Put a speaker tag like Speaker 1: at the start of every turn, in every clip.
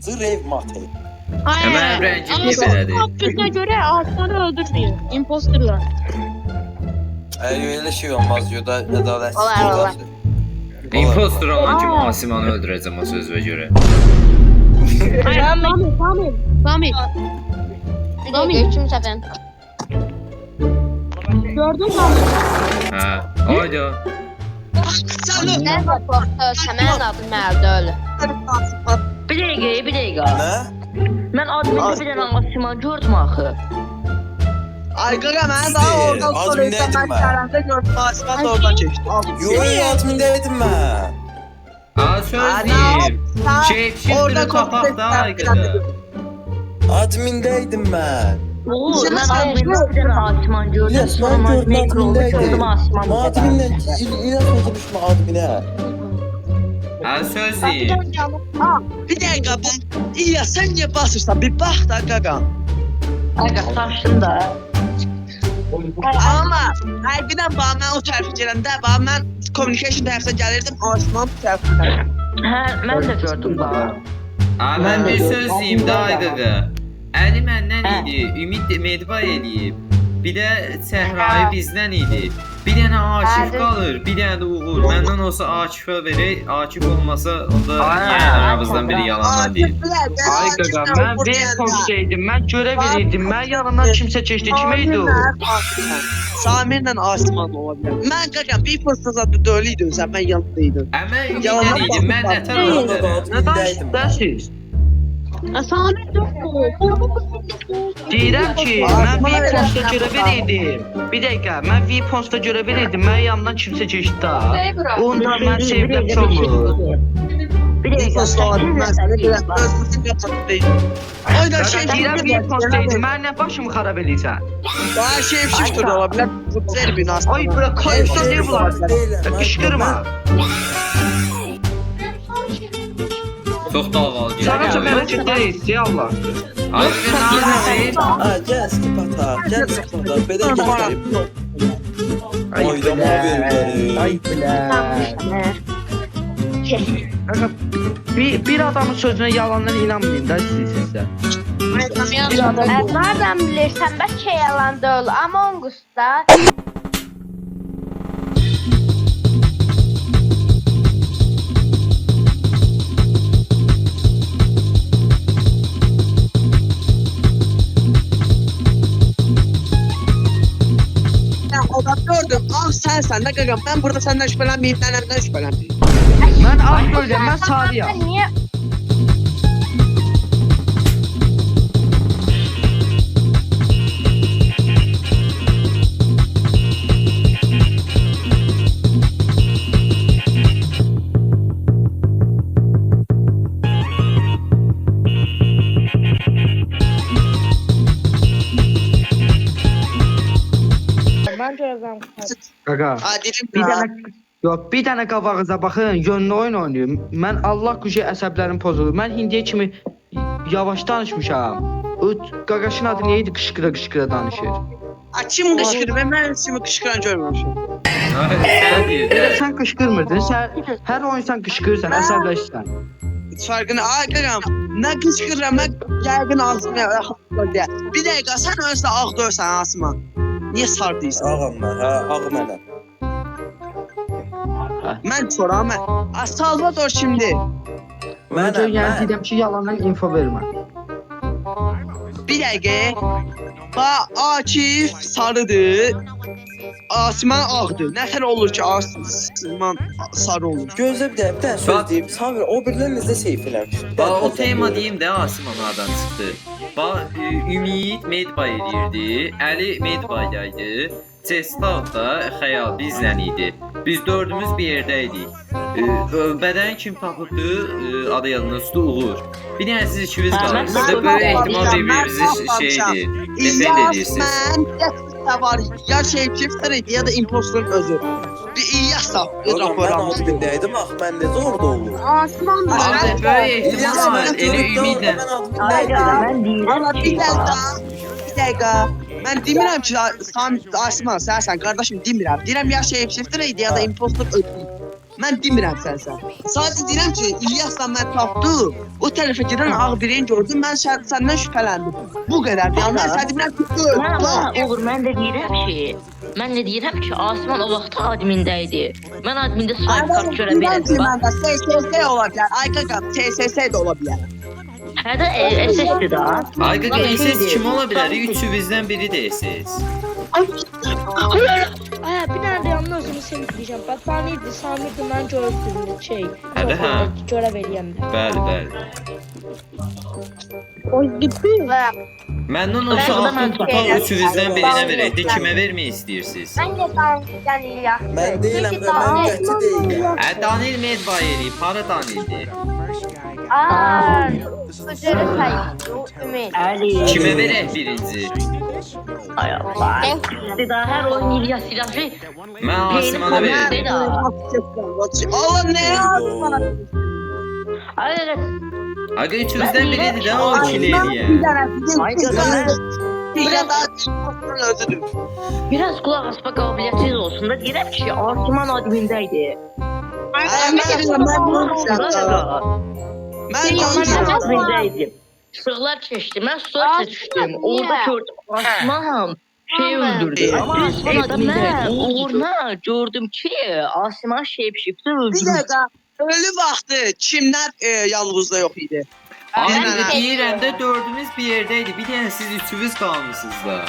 Speaker 1: Zırh matı.
Speaker 2: Hemen rəngim niyə belədir?
Speaker 3: Hakkına göre aslanı öldürmüyor. Imposterlar.
Speaker 1: Öyle şey olmaz diyor da adalet.
Speaker 4: Olar.
Speaker 2: Impostor olan kimi Asimanı öldürəcəm o sözünə görə.
Speaker 3: Hayır, Sami.
Speaker 4: Bir dakika kim sefen?
Speaker 3: Gördün mü?
Speaker 2: Hə, hayda.
Speaker 4: Ne raporta Səmənin adı mənə öyle.
Speaker 5: Bir dəqiqə.
Speaker 1: Ne?
Speaker 5: Mən admində bir dənə Asiman gördüm axı.
Speaker 6: Ay qaqa mən daha oradan
Speaker 1: Az
Speaker 6: sonra
Speaker 1: minəydim
Speaker 6: mən
Speaker 1: mən.
Speaker 6: tərəfdə gördüm. Asiman da oradan keçdi.
Speaker 1: Yo admindeydim ben.
Speaker 2: Ha söz deyim. Shapeshifter'ı tapaq da aygıda.
Speaker 1: Admindeydim ben.
Speaker 5: Oo,
Speaker 6: Şimdi
Speaker 5: mən
Speaker 6: sen-
Speaker 5: admində bir dənə Asiman gördüm.
Speaker 1: İlyas
Speaker 5: Sonra
Speaker 1: ben gördüm
Speaker 5: Mikronu
Speaker 1: admindeydim.
Speaker 5: gördüm Asiman.
Speaker 1: Adminden İlyas oturmuş mu admine?
Speaker 2: Ha söz deyim.
Speaker 6: Bir dəqiqə bax. İya sən niyə basırsan? Bir bax da qaqa.
Speaker 5: Qaqa saçdım da.
Speaker 6: Amma hərbidən bax mən o tərəfə gələndə bax mən communication tərəfə gəlirdim. Asiman bu tərəfə.
Speaker 5: Hə, mən də gördüm da.
Speaker 2: Ha mən bir söz deyim də aygıda. Əli məndən idi, Ümid Medbay eləyib. Bir də Səhrayı bizdən idi. Bir dənə Akif qalır, bir dənə də Uğur. Məndən olsa Akifə verək, Akif olmasa onda yəni aramızdan biri yalandan deyil.
Speaker 7: Ay qaqa, mən Waypoint'deydim, mən görə verirdim, mən yanımdan kimsə keçdi, kim idi o?
Speaker 6: Samirlə Asiman ola bilər. Mən qaqa bir fırsata dölüydün sən, mən yanındaydım.
Speaker 2: Əmə Ümiddən idi, mən nətər olacaq?
Speaker 7: Nə danışırsınız?
Speaker 3: Sami
Speaker 7: Deyirəm ki, mən Waypoint'da görə verirdim. Bir dəqiqə, mən Waypoint'da görə verirdim, mən yanımdan kimsə keçdi da. Onda mən sevirəm çoxmu?
Speaker 5: Bir
Speaker 6: Bir
Speaker 5: dəqiqə.
Speaker 6: fırsata mən səni biraz özümüzün qapatdaydım. Oyda şey
Speaker 7: Deyirəm Waypoint'daydım, mən nə başımı xarab eləyirsən?
Speaker 6: Daha şey shifter ola bilər. Zeri binası.
Speaker 7: Ay, bura koysa ne bular? Qışqırma.
Speaker 2: Çox dalğalı
Speaker 7: Sana çox
Speaker 2: gəlir.
Speaker 7: hərəkət deyil, Allah.
Speaker 2: Aygıda nədir?
Speaker 1: Ha gel skip ata. Gel skip ata. Beden geçelim. Oylama verin.
Speaker 7: Bir adamın sözünə yalandan inanmayın da sizsə.
Speaker 4: Nereden bilirsən bəlkə yalan deyil. Among Us'da
Speaker 6: Oda gördüm. Ah sen de qaqa. Ben burada senden şüphelenmeyeyim, nənəmdən şüphelenmeyeyim.
Speaker 7: Mən ağ gördüm, mən sarıyam.
Speaker 4: niyə
Speaker 7: Qaqa.
Speaker 6: Adilim
Speaker 7: Bir dənə yox, bir dənə qabağınıza baxın, yönlü oyun oynayın. Mən Allah quşu əsəblərim pozulur. Mən indiyə kimi yavaş danışmışam. O qaqaşın adı nə idi? Qışqıra danışır.
Speaker 6: Kim qışqırır və mən kimi qışqıran görməmişəm.
Speaker 2: Sən deyir.
Speaker 7: Sən qışqırmırdın. Sən hər oyun sən qışqırırsan, əsəbləşirsən.
Speaker 6: Heç fərqini ay qaqam. Nə qışqırıram, mən yəqin ağzımı deyə. Bir dəqiqə sən özdə ağ döysən Asiman. Niyə sardıysan?
Speaker 1: Ağam ben. Ha ağ mənəm.
Speaker 6: Mən çoram mən. Salvador şimdi.
Speaker 7: Mən yəni deyirəm ki, yalandan info vermə.
Speaker 6: Bir dəqiqə. Akif sarıdır. Asiman ağdır. Nətər olur ki Asiman sarı olur?
Speaker 1: Gözlə bir də bir dənə söz deyim. Samir o birilərinizdə seyf eləmiş.
Speaker 2: Bax o tema deyim də Asiman oradan çıxdı. Bax Ümid Medbay eləyirdi, Əli Medbaydaydı. Cestav da Xəyal bizlə idi. Biz dördümüz bir yerdə idik. Bədən kim tapıbdı? Adı yadımda tutdu Uğur. Bir dənə siz ikiniz qalır. Sizdə böyük ehtimal bir-birinizi şeydir. Defend edirsiniz.
Speaker 6: Mən var ya şey çiftdir ya da impostorun özü. Bir İlyas da
Speaker 1: Oğlum
Speaker 6: rapor
Speaker 1: ben
Speaker 6: almış.
Speaker 1: admindeydim. Ah ben de zor da olur.
Speaker 3: Osman da.
Speaker 2: Abi böyük
Speaker 1: İlyas
Speaker 2: ehtimal var.
Speaker 1: ben
Speaker 2: Elə
Speaker 1: görüp de orada
Speaker 2: ümidlə.
Speaker 1: ben
Speaker 5: Ay
Speaker 1: admindeydim.
Speaker 5: qaqa, mən deyirəm
Speaker 6: Ama
Speaker 5: ki,
Speaker 6: bir dakika. Mən demirəm ki, Asman, sənsən, qardaşım demirəm. Deyirəm ya shapeshifter idi ya da impostor öldü. Mən demirəm sənsən. Sadəcə deyirəm ki, İlyasla mən tapdım. O tərəfə gedən ağ birini gördüm. Mən səndən şübhələndim. Bu qədər. Yəni mən sənə demirəm ki,
Speaker 5: Olur, mən də deyirəm ki, Asman o vaxt admində idi. Mən admində swipe kart görə verdim.
Speaker 6: TSS ola bilər. Ay qaqam, TSS də ola bilər.
Speaker 5: Hə də SS-dir da.
Speaker 2: Ay qaqa, SS kim ola bilər? Üçümüzdən biri də SS.
Speaker 8: Bir dənə də yanına özümü sevdiyeceğim. Bak ben neydi? Samir'di ben gördüm şey.
Speaker 2: Hadi ha.
Speaker 8: Görev eləyəm də.
Speaker 2: Bəli, bəli.
Speaker 3: Oy gitti.
Speaker 2: Məndən olsa altın tutal üçünüzdən birinə verək. De kimə vermək istəyirsiniz?
Speaker 4: Məncə Danildən İlyas.
Speaker 1: Mən deyiləm və mən qəti deyiləm.
Speaker 2: Danil Medbayeri, para Danildir.
Speaker 4: Sözləri sayıldı, Ümid.
Speaker 5: Əli.
Speaker 2: Kimə verək birinci?
Speaker 5: Ay Allah. Daha hər oyun İlyas silahı.
Speaker 2: Mən Asimana verdim.
Speaker 6: Allah nə yazma?
Speaker 5: Ay evet.
Speaker 2: Aga üçümüzdən biridir də o ikili eləyən.
Speaker 5: Biraz qulaq asma qabiliyyətiniz olsun da deyirəm ki, Asman admində idi. Asman admində idi. Sıralar keçdi. Mən story düşdüm. Orada gördüm Asman şey öldürdü. Ama Asman admində uğuruna gördüm ki, Asman shapeshifter
Speaker 6: Bir
Speaker 5: öldürdü.
Speaker 6: dəqiqə, ölü vaxtı kimlər yanımızda yox idi?
Speaker 2: Aslında deyirəm də dördümüz bir yerdəydi. Bir dənə siz üçünüz qalmısınız da.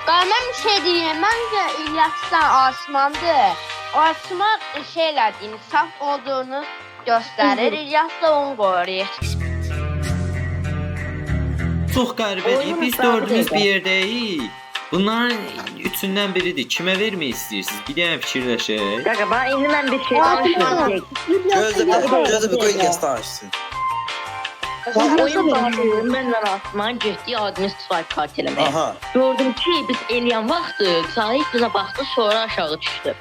Speaker 4: Mən bir şey deyim, məncə İlyasdan Asmandır. Asman şey elədiyini, saf olduğunu göstərir, İlyas da onu qoruyur.
Speaker 2: Çox qəribədir. Biz dördümüz bir yerdəyik. Bunların üçündən biridir. Kimə vermək istəyirsiniz? Bir dənə fikirləşək.
Speaker 5: Qaqa, indi mən bir şey danışıyorum.
Speaker 1: Gözlə bir qoyun yastan açsın.
Speaker 5: Oyun başlayır, mənlə Asman getdik admin swipe kart eləməyə.
Speaker 1: Aha.
Speaker 5: Gördüm ki, biz eləyən vaxtı Zahid bizə baxdı, sonra aşağı düşdü.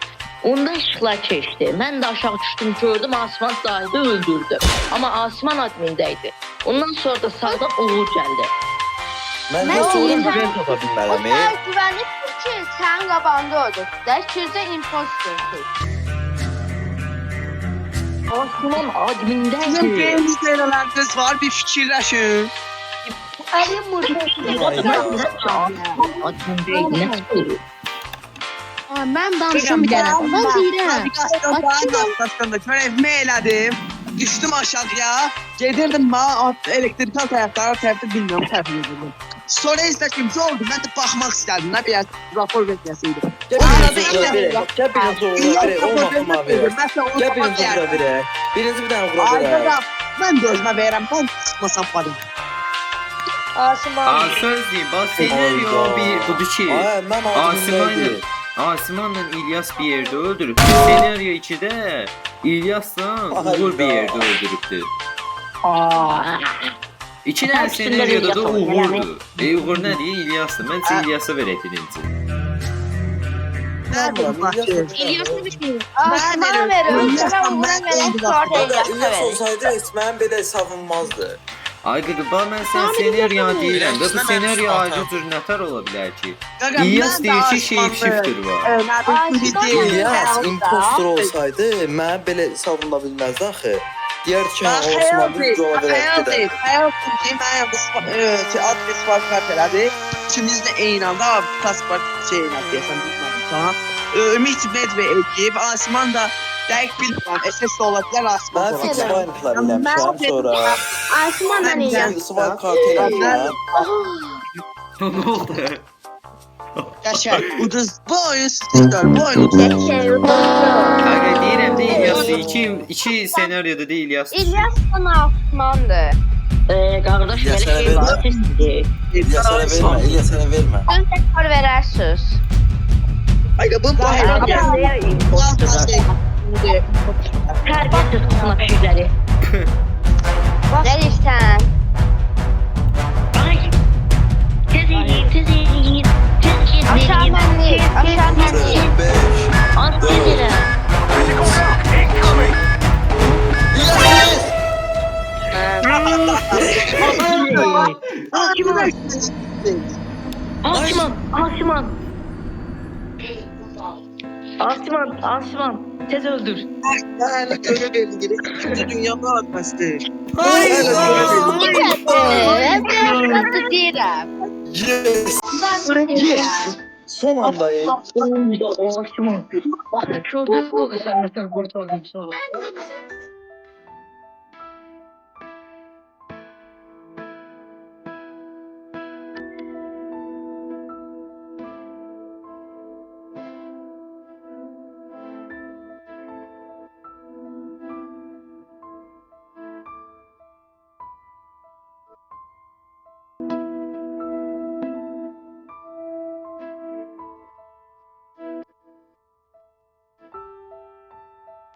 Speaker 5: Onda işıqlar keçdi. Mən də aşağı düşdüm, gördüm Asman Zahidi öldürdü. Amma Asman admində idi. Ondan sonra da sağdan Uğur gəldi.
Speaker 1: Mən nasıl oyun güvən tapa
Speaker 4: O
Speaker 1: bilmərəm?
Speaker 4: kadar güvenliktir ki sen qabanda öldürdü. Sözde impostordur.
Speaker 5: Asman
Speaker 6: Sizin
Speaker 5: admindəydi.
Speaker 6: beyniniz elələriniz var, bir fikirləşin.
Speaker 5: Əlim admindəydi, nə olur?
Speaker 3: Ben danışım bir dənə. Ben deyirəm.
Speaker 6: Naviqasiyonda görevimi elədim. Düşdüm aşağıya. Gedirdim elektrikal tərəfdə bilmirəm tərəfə gedirdim. Sonra isə kimsə oldu. Mən də baxmaq istədim. Nə biraz rapor verməsiydi.
Speaker 1: Gəl birinci uğra verək. Olmaqma verək. Gəl birinci uğra verək. Birinci bir dənə uğra verək.
Speaker 6: Ayda mən də özümə verirəm. Ben çıxmasam varım.
Speaker 2: Aa, söz deyim, bax senaryo bir budur ki.
Speaker 1: Mən adımdaydım.
Speaker 2: Asimanla İlyas bir yerdə öldürüb. Senaryo 2-də İlyasla Uğur bir yerdə öldürübdür. İki dənə senaryoda da Uğurdur. Uğur nə deyir? İlyasdır. Məncə İlyasa verək birinci.
Speaker 3: İlyas'ı bir şey.
Speaker 4: Asmana verir, sonra Uğur'a verir, sonra da İlyas'a
Speaker 1: İlyas
Speaker 4: verir.
Speaker 1: olsaydı heç mənim belə savunmazdı.
Speaker 2: Ay qaqa, bax mən sən senaryonu deyirəm və bu senaryo ayrı cür nətər ola bilər ki? İlyas deyir ki, shapeshifter var.
Speaker 1: İlyas impostor olsaydı mənə belə savunma bilməzdi axı. Deyər ki, Osman bir yola verək gedər.
Speaker 6: Hayatım ki, mən adres var kart elədi. İkimiz də eyni anda pasport şey elədi deyəsən bilmədim sana. Ümid Medve ekib, Asman da dəqiq bilmirəm, SS ola bilər Asman
Speaker 1: Mən
Speaker 6: ola
Speaker 1: fix
Speaker 6: bilər.
Speaker 1: wine'lar eləmişəm sonra.
Speaker 3: Asman'dan İlyas.
Speaker 1: Mən swipe kartı eləmişəm.
Speaker 2: Nə oldu?
Speaker 6: Qəşəng, uduz. Bu oyun sizdir, bu oyun uduz.
Speaker 2: Qaqa deyirəm də İlyasdır. İki senaryoda da İlyasdır.
Speaker 4: İlyas'dan Asman'dır.
Speaker 5: Qardaş,
Speaker 1: İlyas
Speaker 5: belə şey
Speaker 1: sənə
Speaker 5: var sizdir.
Speaker 1: İlyas'a vermə, İlyas'a vermə.
Speaker 4: Ön tekrar verərsiniz.
Speaker 6: Ay bu
Speaker 5: Admindəyə impostorlar. Tərbiyəsiz qısına pişikləri.
Speaker 4: Ne deyirsən?
Speaker 5: Ay, tez eləyin, tez eləyin.
Speaker 4: Aşağı mənliyik, aşağı mənliyik.
Speaker 1: 5.
Speaker 5: Az tez elə.
Speaker 1: İlyas!
Speaker 5: Kim Asman, Asman. Asman. Tez öldür.
Speaker 6: Hələ görə verdi. İkinci dünya müharibəsi.
Speaker 4: Nasıl deyirəm?
Speaker 1: Yes. Son andayım.
Speaker 5: Asman. Bak, şurada bu kadar kurtardım sonra.